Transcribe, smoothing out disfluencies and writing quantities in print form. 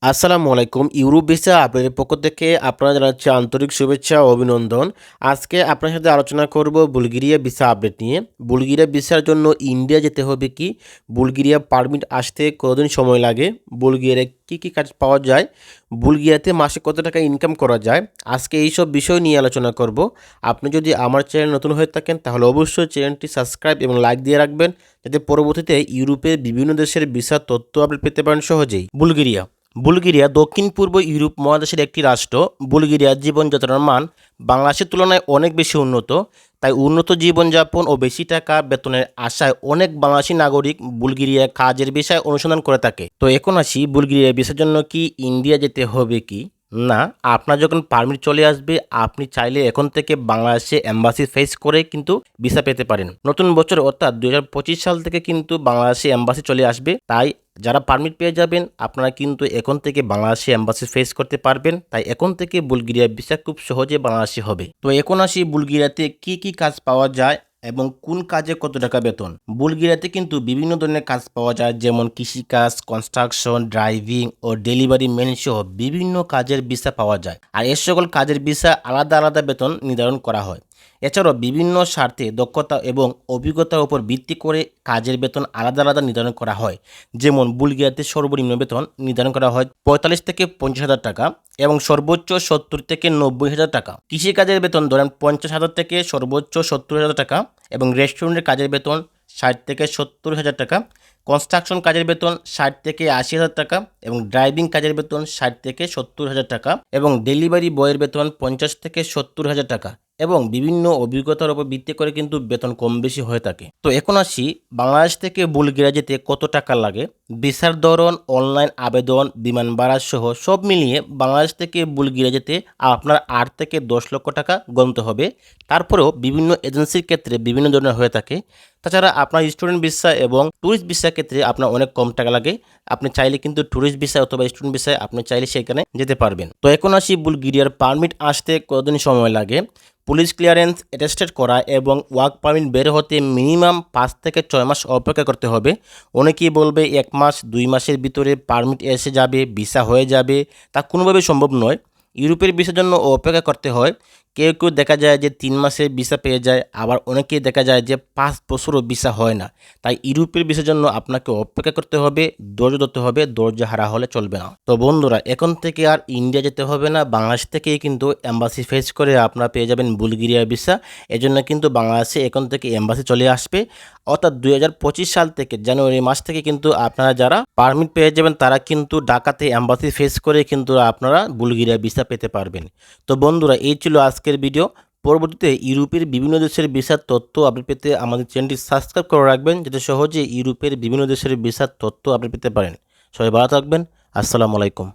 আসসালামু আলাইকুম। Europe visa আপনাদের পক্ষ থেকে আপনারা জানাচ্ছি আন্তরিক শুভেচ্ছা ও অভিনন্দন। আজকে আপনার সাথে আলোচনা করব বুলগেরিয়া ভিসা আপডেট নিয়ে। বুলগেরিয়া ভিসার জন্য ইন্ডিয়া যেতে হবে কি? বুলগেরিয়া পারমিট আসতে কতদিন সময় লাগে? বুলগেরিয়ায় কী কাজ পাওয়া যায়? বুলগেরিয়াতে মাসে কত টাকা ইনকাম করা যায়? আজকে এইসব বিষয় নিয়ে আলোচনা করব। আপনি যদি আমার চ্যানেল নতুন হয়ে থাকেন তাহলে অবশ্যই চ্যানেলটি সাবস্ক্রাইব এবং লাইক দিয়ে রাখবেন, যাতে পরবর্তীতে ইউরোপের বিভিন্ন দেশের ভিসার তথ্য আপডেট পেতে পারেন সহজেই। বুলগেরিয়া দক্ষিণ পূর্ব ইউরোপ মহাদেশের একটি রাষ্ট্র। বুলগেরিয়ার জীবনযাত্রার মান বাংলাদেশের তুলনায় অনেক বেশি উন্নত। তাই উন্নত জীবনযাপন ও বেশি টাকা বেতনের আশায় অনেক বাংলাদেশি নাগরিক বুলগেরিয়া কাজের বিষয়ে অনুসন্ধান করে থাকে। তো এখন আসি, বুলগেরিয়া ভিসার জন্য কি ইন্ডিয়া যেতে হবে কি? না, আপনার যখন পারমিট চলে আসবে আপনি চাইলে এখন থেকে বাংলাদেশে এম্বাসি ফেস করে কিন্তু ভিসা পেতে পারেন। নতুন বছর অর্থাৎ 2025 সাল থেকে কিন্তু বাংলাদেশে এম্বাসি চলে আসবে। তাই যারা পারমিট পেয়ে যাবেন আপনারা কিন্তু এখন থেকে বাংলাদেশে এম্বাসি ফেস করতে পারবেন। তাই এখন থেকে বুলগেরিয়া ভিসা খুব সহজে বাংলাদেশে হবে। তো এখন আসি বুলগেরিয়াতে কি কাজ পাওয়া যায় এবং কোন কাজে কত টাকা বেতন। বুলগেরিয়াতে কিন্তু বিভিন্ন ধরনের কাজ পাওয়া যায়, যেমন কৃষিকাজ, কনস্ট্রাকশন, ড্রাইভিং ও ডেলিভারি ম্যান সহ বিভিন্ন কাজের ভিসা পাওয়া যায়। আর এ সকল কাজের ভিসা আলাদা আলাদা বেতন নির্ধারণ করা হয়। এছাড়াও বিভিন্ন স্বার্থে দক্ষতা এবং অভিজ্ঞতার উপর ভিত্তি করে কাজের বেতন আলাদা আলাদা নির্ধারণ করা হয়। যেমন বুলগেরিয়াতে সর্বনিম্ন বেতন নির্ধারণ করা হয় 45 থেকে 50,000 টাকা এবং সর্বোচ্চ 70 থেকে 90,000 টাকা। কৃষিকাজের বেতন ধরেন 50,000 থেকে সর্বোচ্চ 70,000 টাকা এবং রেস্টুরেন্টের কাজের বেতন 60 থেকে 70,000 টাকা। কনস্ট্রাকশন কাজের বেতন 60 থেকে 80,000 টাকা এবং ড্রাইভিং কাজের বেতন 60 থেকে 70,000 টাকা এবং ডেলিভারি বয়ের বেতন 50 থেকে 70,000 টাকা এবং বিভিন্ন অভিজ্ঞতার উপর ভিত্তি করে কিন্তু বেতন কম বেশি হয়ে থাকে। তো এখন আসি, বাংলাদেশ থেকে বুলগেরিয়া যেতে কত টাকা লাগে। ভিসার ধরন, অনলাইন আবেদন, বিমান ভাড়া সহ সব মিলিয়ে বাংলাদেশ থেকে বুলগেরিয়া যেতে আপনার 8 থেকে 10 লক্ষ টাকা গুনতে হবে। তারপরেও বিভিন্ন এজেন্সির ক্ষেত্রে বিভিন্ন ধরনের হয়ে থাকে। তাছাড়া আপনার স্টুডেন্ট ভিসা এবং ট্যুরিস্ট ভিসার ক্ষেত্রে আপনার অনেক কম টাকা লাগে। আপনি চাইলে কিন্তু ট্যুরিস্ট ভিসা অথবা স্টুডেন্ট ভিসায় আপনি চাইলে সেখানে যেতে পারবেন। তো এখন আসি, বুলগেরিয়ার পারমিট আসতে কতদিন সময় লাগে। পুলিশ ক্লিয়ারেন্স অ্যাটেস্টেড করা এবং ওয়ার্ক পারমিট বের হতে মিনিমাম 5 থেকে 6 মাস অপেক্ষা করতে হবে। অনেকেই বলবে 1 মাস 2 মাসের ভিতরে পারমিট এসে যাবে, ভিসা হয়ে যাবে। তা কোনোভাবেই সম্ভব নয়। ইউরোপের ভিসার জন্য অপেক্ষা করতে হয়। কেউ দেখা যায় যে 3 মাসে ভিসা পেয়ে যায়, আবার অনেকেই দেখা যায় যে 5 বছরও ভিসা হয় না। তাই ইউরোপের ভিসার জন্য আপনাকে অপেক্ষা করতে হবে, ধৈর্য ধরতে হবে, ধৈর্য হারা হলে চলবে না। তো বন্ধুরা, এখন থেকে আর ইন্ডিয়া যেতে হবে না, বাংলাদেশ থেকেই কিন্তু এম্বাসি ফেস করে আপনারা পেয়ে যাবেন বুলগেরিয়া ভিসা। এজন্য কিন্তু বাংলাদেশে এখন থেকে এম্বাসি চলে আসবে। অর্থাৎ 2025 সাল থেকে জানুয়ারি মাস থেকে কিন্তু আপনারা যারা পারমিট পেয়ে যাবেন তারা কিন্তু ঢাকাতে এম্বাসি ফেস করে কিন্তু আপনারা বুলগেরিয়া ভিসা পেতে পারবেন। তো বন্ধুরা, এই ছিল আজকের ভিডিও। পরবর্তীতে ইউরোপের বিভিন্ন দেশের ভিসার তথ্য আপডেট পেতে আমাদের চ্যানেলটি সাবস্ক্রাইব করে রাখবেন, যাতে সহজে ইউরোপের বিভিন্ন দেশের ভিসার তথ্য আপডেট পেতে পারেন। সবাই ভালো থাকবেন। আসসালামু আলাইকুম।